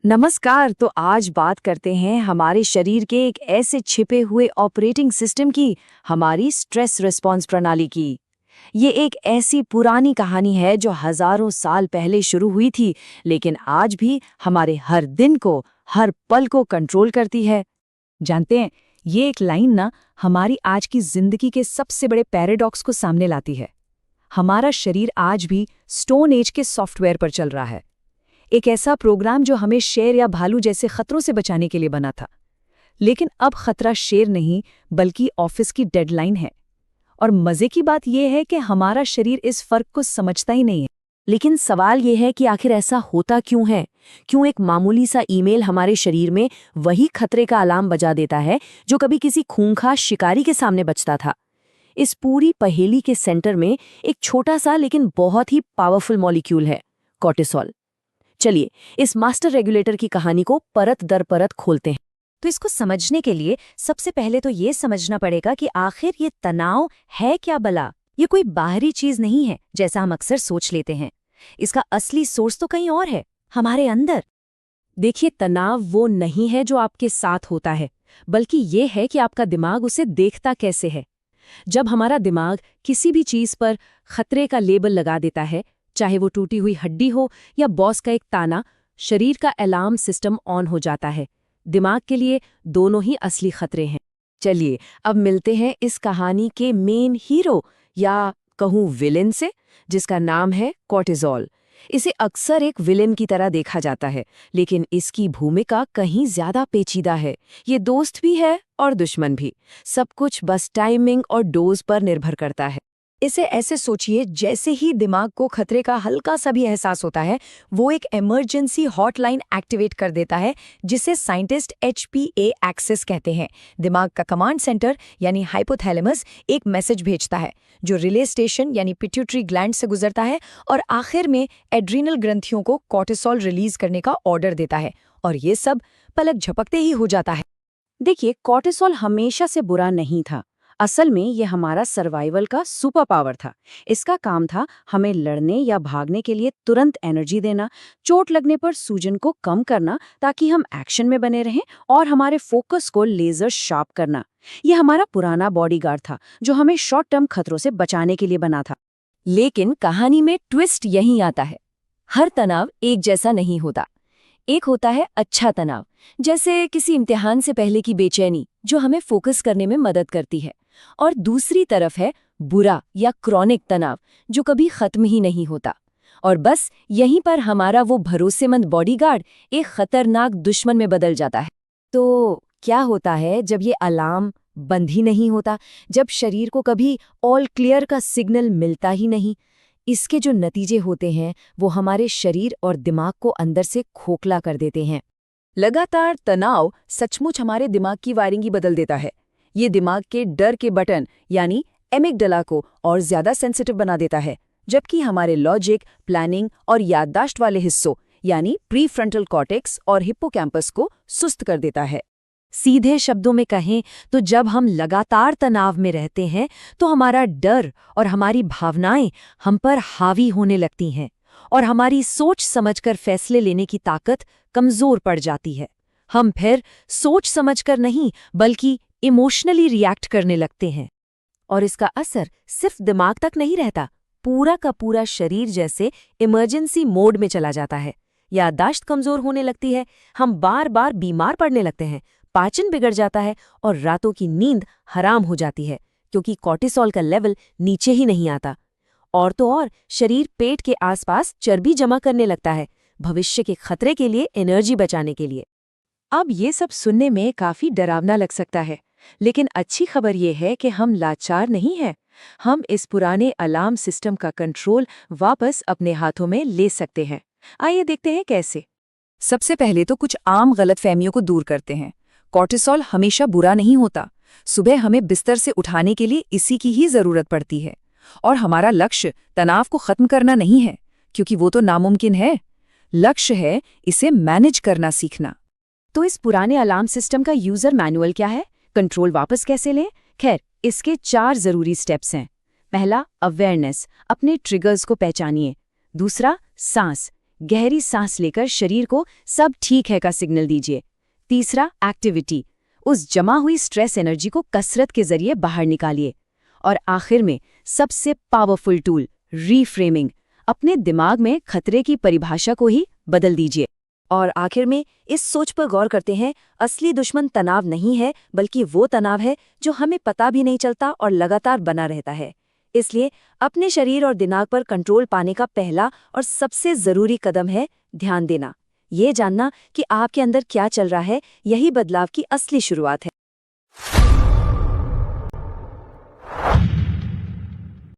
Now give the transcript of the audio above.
नमस्कार। तो आज बात करते हैं हमारे शरीर के एक ऐसे छिपे हुए ऑपरेटिंग सिस्टम की, हमारी स्ट्रेस रिस्पॉन्स प्रणाली की। ये एक ऐसी पुरानी कहानी है जो हजारों साल पहले शुरू हुई थी, लेकिन आज भी हमारे हर दिन को, हर पल को कंट्रोल करती है। जानते हैं, ये एक लाइन ना हमारी आज की जिंदगी के सबसे बड़े पैराडॉक्स को सामने लाती है। हमारा शरीर आज भी स्टोन एज के सॉफ्टवेयर पर चल रहा है। एक ऐसा प्रोग्राम जो हमें शेर या भालू जैसे खतरों से बचाने के लिए बना था। लेकिन अब खतरा शेर नहीं, बल्कि ऑफिस की डेडलाइन है। और मजे की बात यह है कि हमारा शरीर इस फर्क को समझता ही नहीं है। लेकिन सवाल ये है कि आखिर ऐसा होता क्यों है? क्यों एक मामूली सा ईमेल हमारे शरीर में वही खतरे का अलार्म बजा देता है जो कभी किसी खूंखार शिकारी के सामने बजता था? इस पूरी पहेली के सेंटर में एक छोटा सा लेकिन बहुत ही पावरफुल मॉलिक्यूल है, कॉर्टिसोल। चलिए इस मास्टर रेगुलेटर की कहानी को परत दर परत खोलते हैं। तो इसको समझने के लिए सबसे पहले तो ये समझना पड़ेगा कि आखिर ये तनाव है क्या भला। ये कोई बाहरी चीज नहीं है जैसा हम अक्सर सोच लेते हैं। इसका असली सोर्स तो कहीं और है, हमारे अंदर। देखिए, तनाव वो नहीं है जो आपके साथ होता है, बल्कि ये है कि आपका दिमाग उसे देखता कैसे है। जब हमारा दिमाग किसी भी चीज पर खतरे का लेबल लगा देता है, चाहे वो टूटी हुई हड्डी हो या बॉस का एक ताना, शरीर का अलार्म सिस्टम ऑन हो जाता है। दिमाग के लिए दोनों ही असली खतरे हैं। चलिए अब मिलते हैं इस कहानी के मेन हीरो, या कहूँ विलेन से, जिसका नाम है कॉर्टिसोल। इसे अक्सर एक विलेन की तरह देखा जाता है, लेकिन इसकी भूमिका कहीं ज्यादा पेचीदा है। ये दोस्त भी है और दुश्मन भी। सब कुछ बस टाइमिंग और डोज पर निर्भर करता है। इसे ऐसे सोचिए, जैसे ही दिमाग को खतरे का हल्का सा भी एहसास होता है, वो एक इमरजेंसी हॉटलाइन एक्टिवेट कर देता है, जिसे साइंटिस्ट HPA एक्सेस कहते हैं। दिमाग का कमांड सेंटर यानी हाइपोथैलेमस एक मैसेज भेजता है, जो रिले स्टेशन यानी पिट्यूटरी ग्लैंड से गुजरता है और आखिर में एड्रीनल ग्रंथियों को कॉर्टिसोल रिलीज करने का ऑर्डर देता है। और ये सब पलक झपकते ही हो जाता है। देखिए, कॉर्टिसोल हमेशा से बुरा नहीं था। असल में ये हमारा सर्वाइवल का सुपर पावर था। इसका काम था हमें लड़ने या भागने के लिए तुरंत एनर्जी देना, चोट लगने पर सूजन को कम करना ताकि हम एक्शन में बने रहें, और हमारे फोकस को लेजर शार्प करना। ये हमारा पुराना बॉडीगार्ड था जो हमें शॉर्ट टर्म खतरों से बचाने के लिए बना था। लेकिन कहानी में ट्विस्ट यहीं आता है। हर तनाव एक जैसा नहीं होता। एक होता है अच्छा तनाव, जैसे किसी इम्तिहान से पहले की बेचैनी, जो हमें फोकस करने में मदद करती है। और दूसरी तरफ है बुरा या क्रॉनिक तनाव, जो कभी खत्म ही नहीं होता। और बस यहीं पर हमारा वो भरोसेमंद बॉडीगार्ड एक खतरनाक दुश्मन में बदल जाता है। तो क्या होता है जब ये अलार्म बंद ही नहीं होता, जब शरीर को कभी ऑल क्लियर का सिग्नल मिलता ही नहीं? इसके जो नतीजे होते हैं वो हमारे शरीर और दिमाग को अंदर से खोखला कर देते हैं। लगातार तनाव सचमुच हमारे दिमाग की वायरिंग ही बदल देता है। ये दिमाग के डर के बटन यानी एमिगडाला को और ज्यादा सेंसिटिव बना देता है, जबकि हमारे लॉजिक, प्लानिंग और याददाश्त वाले हिस्सों यानी प्रीफ्रंटल कॉर्टेक्स और हिप्पोकैम्पस को सुस्त कर देता है। सीधे शब्दों में कहें तो जब हम लगातार तनाव में रहते हैं तो हमारा डर और हमारी भावनाएं हम पर हावी होने लगती हैं, और हमारी सोच समझकर फैसले लेने की ताकत कमजोर पड़ जाती है। हम फिर सोच समझकर नहीं, बल्कि इमोशनली रिएक्ट करने लगते हैं। और इसका असर सिर्फ दिमाग तक नहीं रहता, पूरा का पूरा शरीर जैसे इमरजेंसी मोड में चला जाता है। याददाश्त कमजोर होने लगती है, हम बार बार बीमार पड़ने लगते हैं, पाचन बिगड़ जाता है और रातों की नींद हराम हो जाती है, क्योंकि कॉर्टिसोल का लेवल नीचे ही नहीं आता। और तो और शरीर पेट के आसपास चर्बी जमा करने लगता है, भविष्य के खतरे के लिए एनर्जी बचाने के लिए। अब ये सब सुनने में काफी डरावना लग सकता है, लेकिन अच्छी खबर ये है कि हम लाचार नहीं हैं। हम इस पुराने अलार्म सिस्टम का कंट्रोल वापस अपने हाथों में ले सकते हैं। आइए देखते हैं कैसे। सबसे पहले तो कुछ आम गलतफहमियों को दूर करते हैं। कॉर्टिसोल हमेशा बुरा नहीं होता। सुबह हमें बिस्तर से उठाने के लिए इसी की ही जरूरत पड़ती है। और हमारा लक्ष्य तनाव को खत्म करना नहीं है, क्योंकि वो तो नामुमकिन है। लक्ष्य है इसे मैनेज करना सीखना। तो इस पुराने अलार्म सिस्टम का यूजर मैनुअल क्या है? कंट्रोल वापस कैसे लें? खैर, इसके 4 जरूरी स्टेप्स हैं। पहला, अवेयरनेस, अपने ट्रिगर्स को पहचानिए। दूसरा, सांस, गहरी सांस लेकर शरीर को सब ठीक है का सिग्नल दीजिए। तीसरा, एक्टिविटी। उस जमा हुई स्ट्रेस एनर्जी को कसरत के जरिए बाहर निकालिए। और आखिर में सबसे पावरफुल टूल, रीफ्रेमिंग। अपने दिमाग में खतरे की परिभाषा को ही बदल दीजिए। और आखिर में इस सोच पर गौर करते हैं, असली दुश्मन तनाव नहीं है, बल्कि वो तनाव है जो हमें पता भी नहीं चलता और लगातार बना रहता है। इसलिए अपने शरीर और दिमाग पर कंट्रोल पाने का पहला और सबसे जरूरी कदम है ध्यान देना। ये जानना कि आपके अंदर क्या चल रहा है, यही बदलाव की असली शुरुआत है।